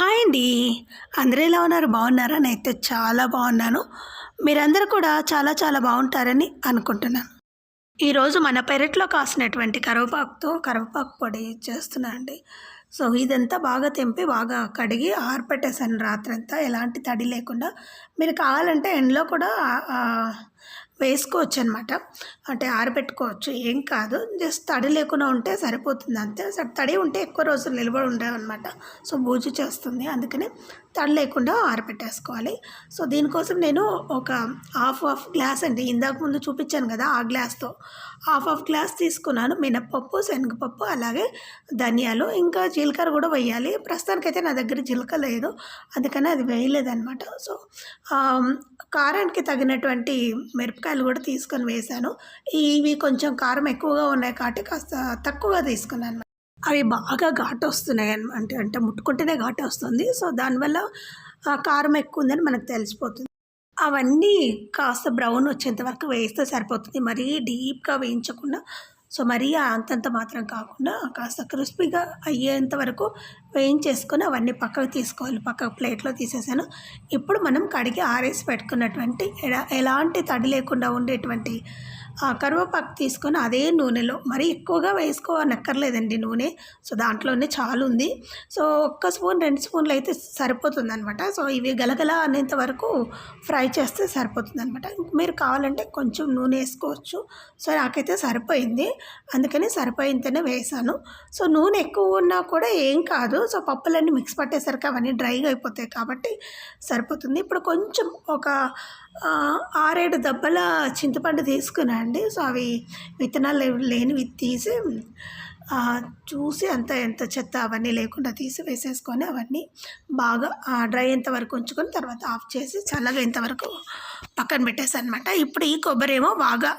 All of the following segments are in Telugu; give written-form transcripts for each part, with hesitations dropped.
హాయ్ అండి. అందరూ ఎలా ఉన్నారు? బాగున్నారా? నేనైతే చాలా బాగున్నాను. మీరందరూ కూడా చాలా చాలా బాగుంటారని అనుకుంటున్నాను. ఈరోజు మన పెరట్లో కాసినటువంటి కరివేపాకు పొడి చేస్తున్నా అండి. సో, ఇదంతా బాగా తెంపి, బాగా కడిగి ఆరపెట్టేసాను రాత్రంతా ఎలాంటి తడి లేకుండా. మీరు కావాలంటే ఎండలో కూడా వేసుకోవచ్చనమాట. అంటే ఆరబెట్టుకోవచ్చు. ఏం కాదు. జస్ట్ తడి లేకుండా ఉంటే సరిపోతుంది అంతే. తడి ఉంటే ఎక్కువ రోజులు నిలబడి ఉండవనమాట. సో, బూజు చేస్తుంది. అందుకని తడి లేకుండా ఆరబెట్టేసుకోవాలి. సో, దీనికోసం నేను ఒక హాఫ్ గ్లాస్ అండి. ఇందాక ముందు చూపించాను కదా! ఆ గ్లాస్‌తో హాఫ్ గ్లాస్ తీసుకున్నాను. మినపప్పు, శనగపప్పు, అలాగే ధనియాలు, ఇంకా జీలకర్ర కూడా వెయ్యాలి. ప్రస్తుతానికైతే నా దగ్గర జీలకర్ర లేదు. అందుకని అది వేయలేదనమాట. సో, కారానికి తగినటువంటి మిరపకాయలు కూడా తీసుకొని వేశాను. ఇవి కొంచెం కారం ఎక్కువగా ఉన్నాయి కాబట్టి కాస్త తక్కువగా తీసుకున్నాను. అవి బాగా ఘాటొస్తున్నాయి అంటే ముట్టుకుంటేనే ఘాటొస్తుంది. సో, దానివల్ల కారం ఎక్కువ ఉందని మనకు తెలిసిపోతుంది. అవన్నీ కాస్త బ్రౌన్ వచ్చేంత వరకు వేస్తే సరిపోతుంది. మరీ డీప్‌గా వేయించకుండా, సో, మరీ అంతంత మాత్రం కాకుండా కాస్త క్రిస్పీగా అయ్యేంత వరకు వేయించేసుకొని అవన్నీ పక్కకు తీసుకోవాలి. పక్కకు ప్లేట్‌లో తీసేసాను. ఇప్పుడు మనం కడిగి ఆరేసి పెట్టుకున్నటువంటి ఎలాంటి తడి లేకుండా ఉండేటువంటి కరివేపాకు తీసుకొని అదే నూనెలో, మరీ ఎక్కువగా వేసుకోనక్కర్లేదండి నూనె. సో, దాంట్లోనే చాలుంది. సో, ఒక్క స్పూన్, 2 స్పూన్లు అయితే సరిపోతుందనమాట. సో, ఇవి గలగల అనేంత వరకు ఫ్రై చేస్తే సరిపోతుందనమాట. మీరు కావాలంటే కొంచెం నూనె వేసుకోవచ్చు. సో, నాకైతే సరిపోయింది. అందుకని సరిపోయేంతనే వేశాను. సో, నూనె ఎక్కువ ఉన్నా కూడా ఏం కాదు. సో, పప్పులన్నీ మిక్స్ పట్టేసరికి అవన్నీ డ్రైగా అయిపోతాయి కాబట్టి సరిపోతుంది. ఇప్పుడు కొంచెం ఒక 6, 7 దెబ్బల చింతపండు తీసుకున్నా అండి. సో, అవి విత్తనాలు లేనివి తీసి చూసి ఎంత చెత్త అవన్నీ లేకుండా తీసి వేసేసుకొని అవన్నీ బాగా డ్రై అయ్యేంత వరకు ఉంచుకొని తర్వాత ఆఫ్ చేసి చల్లగయ్యేంత వరకు పక్కన పెట్టేసానమాట. ఇప్పుడు ఈ కొబ్బరి ఏమో బాగా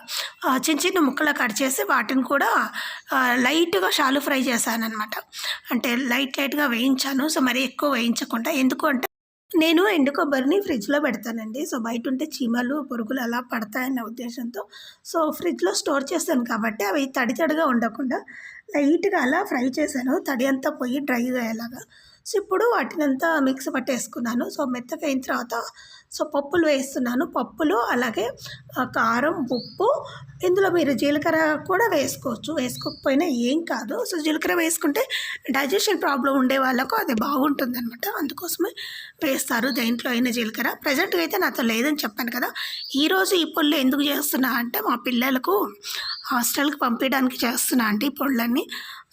చిన్న చిన్న ముక్కలు కట్ చేసి వాటిని కూడా లైట్‌గా షాలో ఫ్రై చేశాననమాట. అంటే లైట్‌గా వేయించాను. సో, మరీ ఎక్కువ వేయించకుండా. ఎందుకు అంటే నేను ఎండు కొబ్బరిని ఫ్రిడ్జ్‌లో పెడతానండి. సో, బయటుంటే చీమలు, పురుగులు అలా పడతాయన్న ఉద్దేశంతో సో, ఫ్రిడ్జ్‌లో స్టోర్ చేస్తాను కాబట్టి అవి తడిగా ఉండకుండా లైట్‌గా అలా ఫ్రై చేశాను. తడి అంతా పోయి డ్రైగా అయ్యేలాగా. సో, ఇప్పుడు వాటినంతా మిక్స్ పట్టేసుకున్నాను. సో, మెత్తగా అయిన తర్వాత సో, పప్పులు వేస్తున్నాను. పప్పులు అలాగే కారం, ఉప్పు, ఇందులో మీరు జీలకర్ర కూడా వేసుకోవచ్చు. వేసుకోకపోయినా ఏం కాదు. సో, జీలకర్ర వేసుకుంటే డైజెషన్ ప్రాబ్లం ఉండే వాళ్ళకు అది బాగుంటుందనమాట. అందుకోసమే వేస్తారు దేంట్లో అయినా జీలకర్ర. ప్రెజెంట్‌గా అయితే నాతో లేదని చెప్పాను కదా! ఈరోజు ఈ పొడులు ఎందుకు చేస్తున్నా అంటే మా పిల్లలకు హాస్టల్‌కి పంపించడానికి చేస్తున్నా అండి ఈ పొడులన్నీ.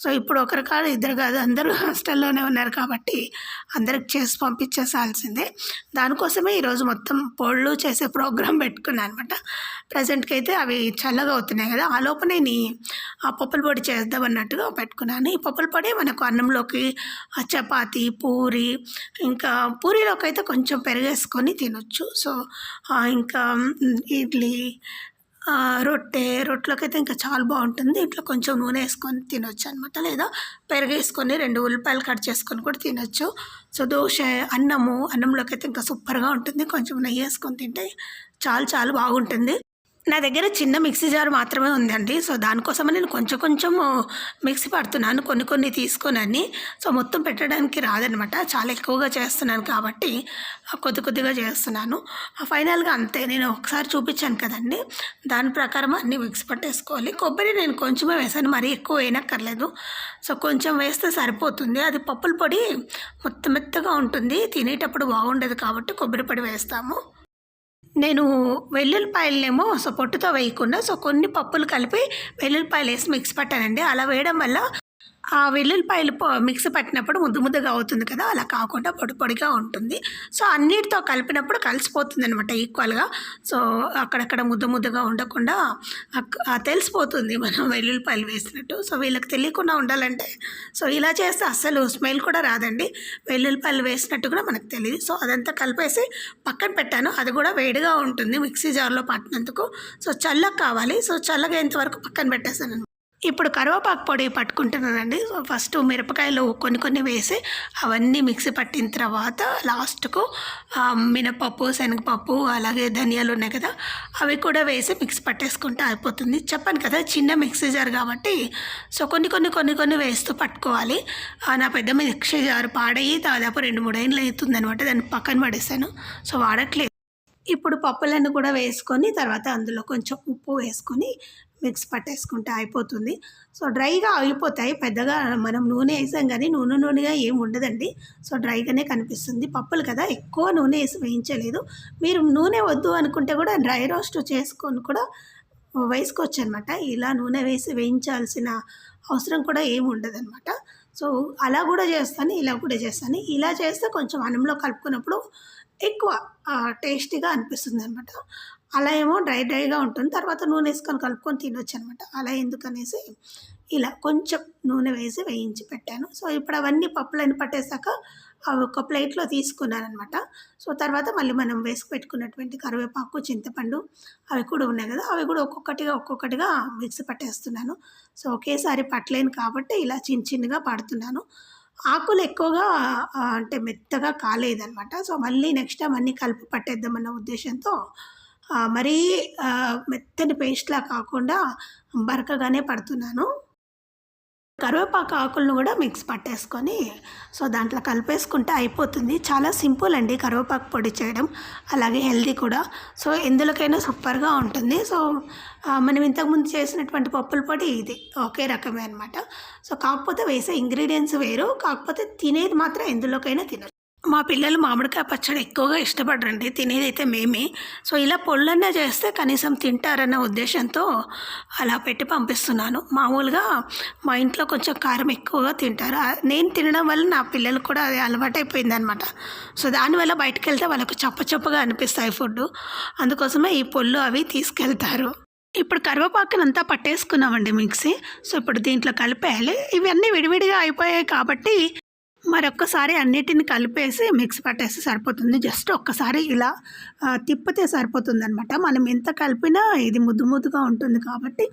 సో, ఇప్పుడు ఒకరు కాదు, ఇద్దరు కాదు, అందరూ హాస్టల్లోనే ఉన్నారు కాబట్టి అందరికి చేసి పంపించేసాల్సిందే. దానికోసమే ఈరోజు మొత్తం పొడులు చేసే ప్రోగ్రామ్ పెట్టుకున్నాను అనమాట. ప్రజెంట్‌కి అయితే అవి చల్లగా అవుతున్నాయి కదా! ఆ లోపు నేను ఆ పప్పుల పొడి చేద్దాం అన్నట్టుగా పెట్టుకున్నాను. ఈ పప్పుల పొడి మనకు అన్నంలోకి, చపాతీ, పూరి, ఇంకా పూరీలోకి అయితే కొంచెం పెరుగేసుకొని తినొచ్చు. సో, ఇంకా ఇడ్లీ, రొట్టెలోకైతే ఇంకా చాలా బాగుంటుంది. ఇట్లా కొంచెం నూనె వేసుకొని తినొచ్చు అనమాట. లేదా పెరుగేసుకొని 2 ఉల్లిపాయలు కట్ చేసుకొని కూడా తినొచ్చు. సో, దోశ, అన్నంలోకి అయితే ఇంకా సూపర్‌గా ఉంటుంది. కొంచెం నెయ్యి వేసుకొని తింటే చాలా బాగుంటుంది. నా దగ్గర చిన్న మిక్సీ జార్ మాత్రమే ఉందండి. సో, దానికోసమని నేను కొంచెం మిక్సీ పడుతున్నాను. కొన్ని తీసుకోనని. సో, మొత్తం పెట్టడానికి రాదనమాట. చాలా ఎక్కువగా చేస్తున్నాను కాబట్టి కొద్దిగా చేస్తున్నాను. ఫైనల్‌గా అంతే. నేను ఒకసారి చూపించాను కదండీ! దాని ప్రకారం అన్నీ మిక్సీ పట్టేసుకోవాలి. కొబ్బరి నేను కొంచెమే వేసాను. మరీ ఎక్కువ వేయనక్కర్లేదు. సో, కొంచెం వేస్తే సరిపోతుంది. అది పప్పుల పొడి మెత్తగా ఉంటుంది. తినేటప్పుడు బాగుండదు కాబట్టి కొబ్బరి పొడి వేస్తాము. నేను వెల్లుల్లిపాయలనేమో సో, పొట్టుతో వేయకుండా సో, కొన్ని పప్పులు కలిపి వెల్లుల్లిపాయలు వేసి మిక్సీ పట్టానండి. అలా వేయడం వల్ల ఆ వెల్లుల్లిపాయలు మిక్సీ పట్టినప్పుడు ముద్ద అవుతుంది కదా! అలా కాకుండా పొడిగా ఉంటుంది. సో, అన్నిటితో కలిపినప్పుడు కలిసిపోతుందనమాట ఈక్వల్‌గా. సో, అక్కడక్కడ ముద్దగా ఉండకుండా తెలిసిపోతుంది మనం వెల్లుల్లిపాయలు వేసినట్టు. సో, వీళ్ళకి తెలియకుండా ఉండాలంటే సో, ఇలా చేస్తే అస్సలు స్మెల్ కూడా రాదండి. వెల్లుల్లిపాయలు వేసినట్టు కూడా మనకు తెలీదు. సో, అదంతా కలిపేసి పక్కన పెట్టాను. అది కూడా వేడిగా ఉంటుంది మిక్సీ జార్‌లో పట్టినందుకు. సో, చల్లగా కావాలి. సో, చల్లగా అయ్యేంత వరకు పక్కన పెట్టేసాను. ఇప్పుడు కరివేపాకు పొడి పట్టుకుంటున్నానండి. సో, ఫస్ట్ మిరపకాయలు కొన్ని వేసి అవన్నీ మిక్సీ పట్టిన తర్వాత లాస్ట్‌కు మినపప్పు, శనగపప్పు అలాగే ధనియాలు ఉన్నాయి కదా! అవి కూడా వేసి మిక్సీ పట్టేసుకుంటే అయిపోతుంది. చెప్పాను కదా! చిన్న మిక్సీ జార్ కాబట్టి సో, కొన్ని వేస్తూ పట్టుకోవాలి. నా పెద్ద మిక్సీ జార్ పాడయ్యి దాదాపు 2, 3 ఏళ్ళు అవుతుందనమాట. దాన్ని పక్కన పడేసాను. సో, వాడట్లేదు. ఇప్పుడు పప్పులను కూడా వేసుకొని తర్వాత అందులో కొంచెం ఉప్పు వేసుకొని మిక్స్ పట్టేసుకుంటే అయిపోతుంది. సో, డ్రైగా అయిపోతాయి. పెద్దగా మనం నూనె ఏసాం గానీ నూనెగా ఏమి ఉండదండి. సో, డ్రైగానే కనిపిస్తుంది. పప్పులు కదా ఎక్కువ నూనె ఏసి వేయించలేదు. మీరు నూనె వద్దు అనుకుంటే కూడా డ్రై రోస్ట్ చేసుకొని కూడా వేసుకోవచ్చనమాట. ఇలా నూనె వేసి వేయించాల్సిన అవసరం కూడా ఏమి ఉండదనమాట. సో, అలా కూడా చేస్తాను, ఇలా కూడా చేస్తాను. ఇలా చేస్తే కొంచెం అన్నంలో కలుపుకున్నప్పుడు ఎక్కువ టేస్టీగా అనిపిస్తుందనమాట. అలా ఏమో డ్రైగా ఉంటుంది. తర్వాత నూనె వేసుకొని కలుపుకొని తినొచ్చనమాట. అలా ఎందుకనేసి ఇలా కొంచెం నూనె వేసి వేయించి పెట్టాను. సో, ఇప్పుడు అవన్నీ పప్పులన్నీ పట్టేసాక అవి ఒక ప్లేట్‌లో తీసుకున్నాననమాట. సో, తర్వాత మళ్ళీ మనం వేసి పెట్టుకున్నటువంటి కరివేపాకు, చింతపండు అవి కూడా ఉన్నాయి కదా! అవి కూడా ఒక్కొక్కటిగా మిక్సీ పట్టేస్తున్నాను. సో, ఒకేసారి పట్టలేను కాబట్టి ఇలా చిన్నగా పడుతున్నాను. ఆకులు ఎక్కువగా అంటే మెత్తగా కాలేదనమాట. సో, మళ్ళీ నెక్స్ట్ టైమ్ అన్నీ కలిపి పట్టేద్దామన్న ఉద్దేశంతో మరీ మెత్తని పేస్ట్‌లా కాకుండా బరకగానే పడుతున్నాను. కరివేపాకు ఆకులను కూడా మిక్స్ పట్టేసుకొని సో, దాంట్లో కలిపేసుకుంటే అయిపోతుంది. చాలా సింపుల్ అండి కరివేపాకు పొడి చేయడం. అలాగే హెల్తీ కూడా. సో, ఎందులోకైనా సూపర్‌గా ఉంటుంది. సో, మనం ఇంతకుముందు చేసినటువంటి పప్పుల పొడి ఇది ఒకే రకమే అనమాట. సో, కాకపోతే వేసే ఇంగ్రీడియెంట్స్ వేరు. కాకపోతే తినేది మాత్రం ఎందులోకైనా తినొచ్చు. మా పిల్లలు మామిడికాయ పచ్చడి ఎక్కువగా ఇష్టపడరండి. తినేదైతే మేమే. సో, ఇలా పొళ్ళన్నా చేస్తే కనీసం తింటారన్న ఉద్దేశంతో అలా పెట్టి పంపిస్తున్నాను. మామూలుగా మా ఇంట్లో కొంచెం కారం ఎక్కువగా తింటారు. నేను తినడం వల్ల నా పిల్లలకు కూడా అది అలవాటైపోయిందనమాట. సో, దానివల్ల బయటికెళ్తే వాళ్ళకు చప్పగా అనిపిస్తాయి ఫుడ్డు. అందుకోసమే ఈ పొళ్ళు అవి తీసుకెళ్తారు. ఇప్పుడు కరివేపాకునంతా పట్టేసుకున్నామండి మిక్సీ. సో, ఇప్పుడు దీంట్లో కలిపేయాలి. ఇవన్నీ విడివిడిగా అయిపోయాయి కాబట్టి మరొక్కసారి అన్నిటిని కలిపేసి మిక్సీ పట్టేస్తే సరిపోతుంది. జస్ట్ ఒక్కసారి ఇలా తిప్పితే సరిపోతుందనమాట. మనం ఎంత కలిపినా ఇది ముద్దుగా ఉంటుంది కాబట్టి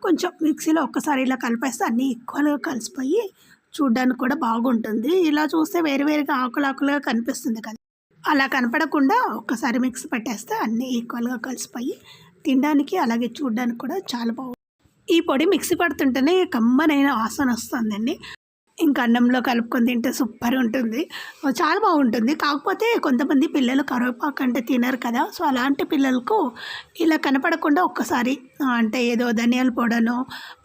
కొంచెం మిక్సీలో ఒక్కసారి ఇలా కలిపేస్తే అన్నీ ఈక్వల్‌గా కలిసిపోయి చూడ్డానికి కూడా బాగుంటుంది. ఇలా చూస్తే వేరుగా ఆకులుగా కనిపిస్తుంది కదా! అలా కనపడకుండా ఒక్కసారి మిక్సీ పట్టేస్తే అన్నీ ఈక్వల్‌గా కలిసిపోయి తినడానికి అలాగే చూడ్డానికి కూడా చాలా బాగుంటుంది. ఈ పొడి మిక్సీ పడుతుంటేనే కమ్మనైన వాసన వస్తుందండి. ఇంకా అన్నంలో కలుపుకొని తింటే సూపర్ ఉంటుంది. చాలా బాగుంటుంది. కాకపోతే కొంతమంది పిల్లలు కరివేపాకు అంటే తినరు కదా! సో, అలాంటి పిల్లలకు ఇలా కనపడకుండా ఒక్కసారి అంటే ఏదో ధనియాల పొడనో,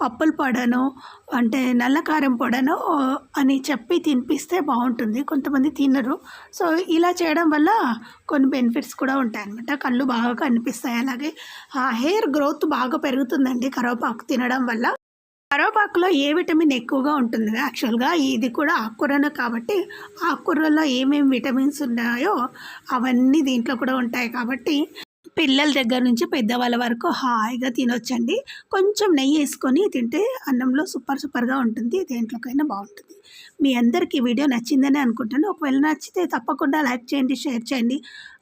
పప్పుల పొడనో, అంటే నల్ల కారం పొడనో అని చెప్పి తినిపిస్తే బాగుంటుంది. కొంతమంది తినరు. సో, ఇలా చేయడం వల్ల కొన్ని బెనిఫిట్స్ కూడా ఉంటాయన్నమాట. కళ్ళు బాగా కనిపిస్తాయి. అలాగే హెయిర్ గ్రోత్ బాగా పెరుగుతుందండి కరివేపాకు తినడం వల్ల. కరివేపాకులో ఏ విటమిన్ ఎక్కువగా ఉంటుంది యాక్చువల్‌గా. ఇది కూడా ఆకుకూరనే కాబట్టి ఆకుకూరల్లో ఏమేమి విటమిన్స్ ఉన్నాయో అవన్నీ దీంట్లో కూడా ఉంటాయి కాబట్టి పిల్లల దగ్గర నుంచి పెద్దవాళ్ళ వరకు హాయిగా తినొచ్చండి. కొంచెం నెయ్యి వేసుకొని తింటే అన్నంలో సూపర్‌గా ఉంటుంది. దేంట్లోకైనా బాగుంటుంది. మీ అందరికీ ఈ వీడియో నచ్చిందని అనుకుంటాను. ఒకవేళ నచ్చితే తప్పకుండా లైక్ చేయండి, షేర్ చేయండి.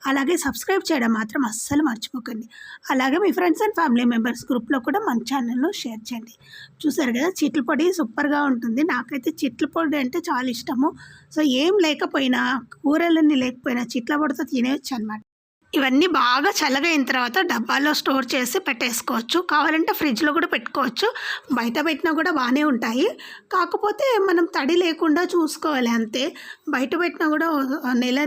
అలాగే సబ్స్క్రైబ్ చేయడం మాత్రం అస్సలు మర్చిపోకండి. అలాగే మీ ఫ్రెండ్స్ అండ్ ఫ్యామిలీ మెంబర్స్ గ్రూప్లో కూడా మన ఛానల్‌లో షేర్ చేయండి. చూసారు కదా చిట్ల పొడి సూపర్‌గా ఉంటుంది. నాకైతే చిట్ల పొడి అంటే చాలా ఇష్టము. సో, ఏం లేకపోయినా కూరలన్నీ లేకపోయినా చిట్ల పొడితో తినేయొచ్చు అనమాట. ఇవన్నీ బాగా చల్లగా అయిన తర్వాత డబ్బాలో స్టోర్ చేసి పెట్టేసుకోవచ్చు. కావాలంటే ఫ్రిడ్జ్‌లో కూడా పెట్టుకోవచ్చు. బయట పెట్టినా కూడా బాగానే ఉంటాయి. కాకపోతే మనం తడి లేకుండా చూసుకోవాలి అంతే. బయట పెట్టినా కూడా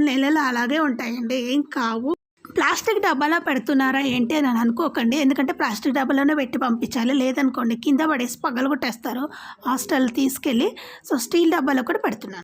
నెలలు అలాగే ఉంటాయండి. ఏం కావు. ప్లాస్టిక్ డబ్బాలో పెడుతున్నారా ఏంటి అని అనుకోకండి. ఎందుకంటే ప్లాస్టిక్ డబ్బాలోనే పెట్టి పంపించాలి. లేదనుకోండి కింద పడేసి పగలగొట్టేస్తారు హాస్టల్ తీసుకెళ్ళి. సో, స్టీల్ డబ్బాలో కూడా పెడుతున్నాను.